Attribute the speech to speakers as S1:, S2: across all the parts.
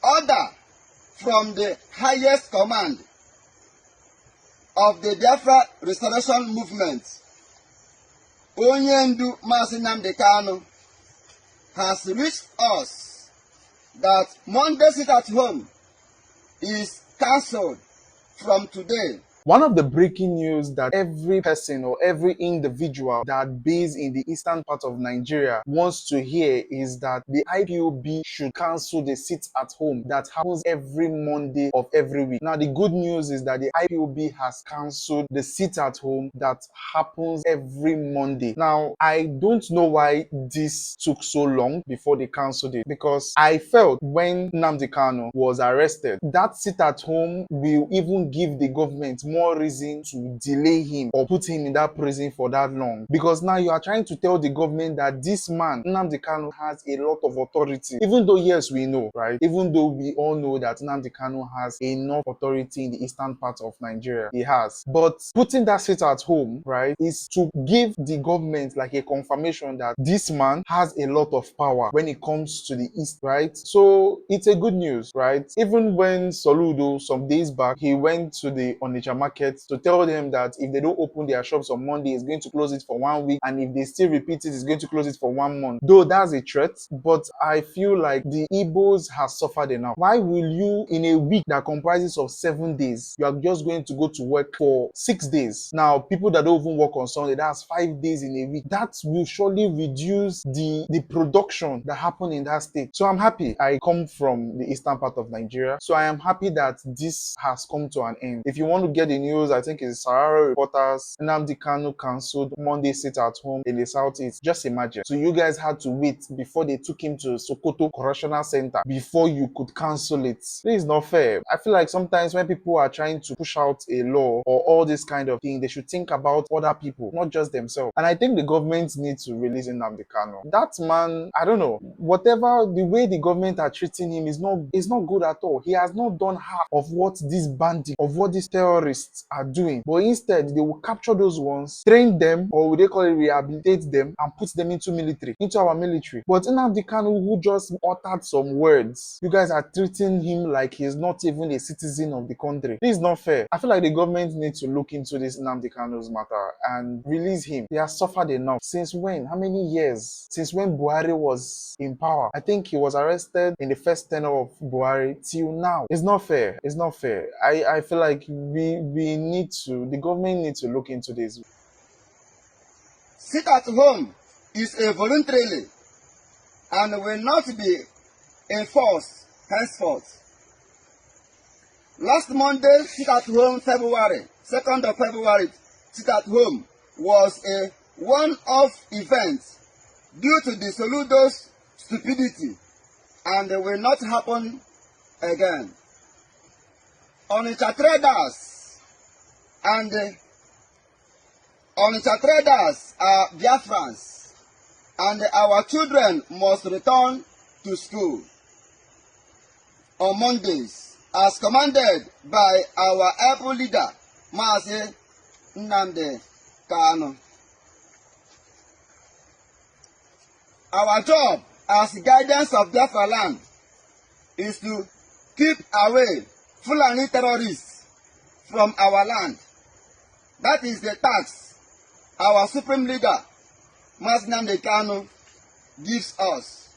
S1: order from the highest command of the Biafra Restoration Movement, Onye Ndu Maazị Nnamdi Kanu, has reached us that Monday sit at home is cancelled from today.
S2: One of the breaking news that every person or every individual that based in the eastern part of Nigeria wants to hear is that the IPOB should cancel the sit at home that happens every Monday of every week. Now, the good news is that the IPOB has cancelled the sit at home that happens every Monday. Now, I don't know why this took so long before they cancelled it, because I felt when Nnamdi Kanu was arrested, that sit at home will even give the government more reason to delay him or put him in that prison for that long, because now you are trying to tell the government that this man Nnamdi Kanu has a lot of authority, even though yes, we know, right, even though we all know that Nnamdi Kanu has enough authority in the eastern part of Nigeria, he has, but putting that sit at home, right, is to give the government like a confirmation that this man has a lot of power when it comes to the east, right? So it's a good news, right? Even when Soludo some days back, he went to the Onitsha market to tell them that if they don't open their shops on Monday, it's going to close it for 1 week, and if they still repeat it, it's going to close it for 1 month. Though that's a threat, but I feel like the Igbos has suffered enough. Why will you, in a week that comprises of 7 days, you are just going to go to work for 6 days? Now, people that don't even work on Sunday, that's 5 days in a week. That will surely reduce the production that happened in that state. So I'm happy. I come from the eastern part of Nigeria, so I am happy that this has come to an end. If you want to get the news, I think it's Sahara Reporters, Nnamdi Kanu cancelled Monday sit at home in the southeast. Just imagine. So you guys had to wait before they took him to Sokoto Correctional Center before you could cancel it. This is not fair. I feel like sometimes when people are trying to push out a law or all this kind of thing, they should think about other people, not just themselves. And I think the government needs to release Nnamdi Kanu. That man, I don't know, whatever the way the government are treating him is not good at all. He has not done half of what these bandits, of what these terrorists are doing, but instead they will capture those ones, train them, or would they call it rehabilitate them, and put them into our military. But Nnamdi Kanu, who just uttered some words, you guys are treating him like he's not even a citizen of the country. This is not fair. I feel like the government needs to look into this Nnamdi Kanu's matter and release him. He has suffered enough. Since when? How many years? Since when Buhari was in power? I think he was arrested in the first tenure of Buhari till now. It's not fair. It's not fair. I feel like the government needs to look into this.
S1: Sit at home is a voluntarily and will not be enforced henceforth. Last Monday, sit at home, February 2nd of February, sit at home was a one-off event due to the Soludo's stupidity, and it will not happen again. Onitsha traders and Onitsha traders are Biafrans, and our children must return to school on Mondays, as commanded by our able leader, Maazị Nnamdi Kanu. Our job as guardians of Biafra land is to keep away Fulani terrorists from our land. That is the task our supreme leader, Maazị Nnamdi Kanu, gives us,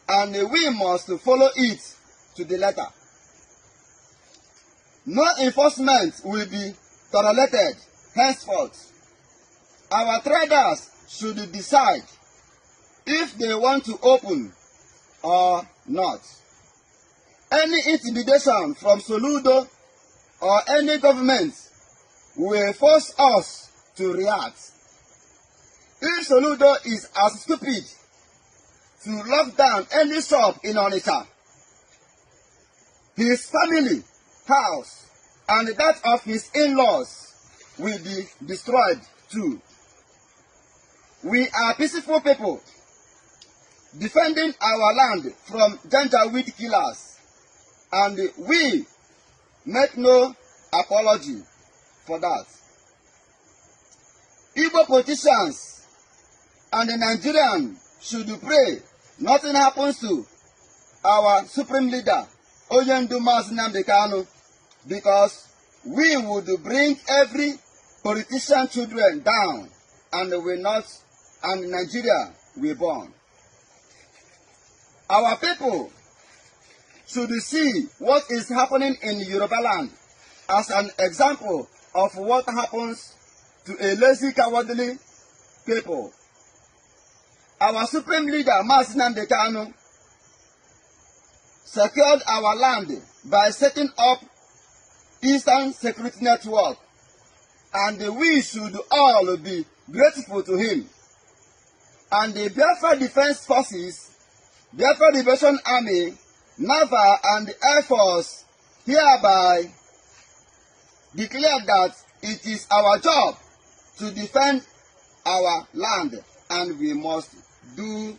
S1: and we must follow it to the letter. No enforcement will be tolerated henceforth. Our traders should decide if they want to open or not. Any intimidation from Soludo or any government will force us to react. If Soludo is as stupid to lock down any shop in Onitsha, his family, house, and that of his in-laws will be destroyed too. We are peaceful people defending our land from Janjaweed killers, and we make no apology for that. Igbo politicians and the Nigerians should pray nothing happens to our supreme leader Oyendu Mazi Nnamdi Kanu, because we would bring every politician children down, and Nigeria will burn. Our people should see what is happening in Yoruba land as an example of what happens to a lazy, cowardly people. Our supreme leader, Mazi Nnamdi Kanu, secured our land by setting up Eastern Security Network, and we should all be grateful to him. And the Biafra Defense Forces, Biafra Liberation Army, Naval and Air Force hereby declare that it is our job to defend our land, and we must do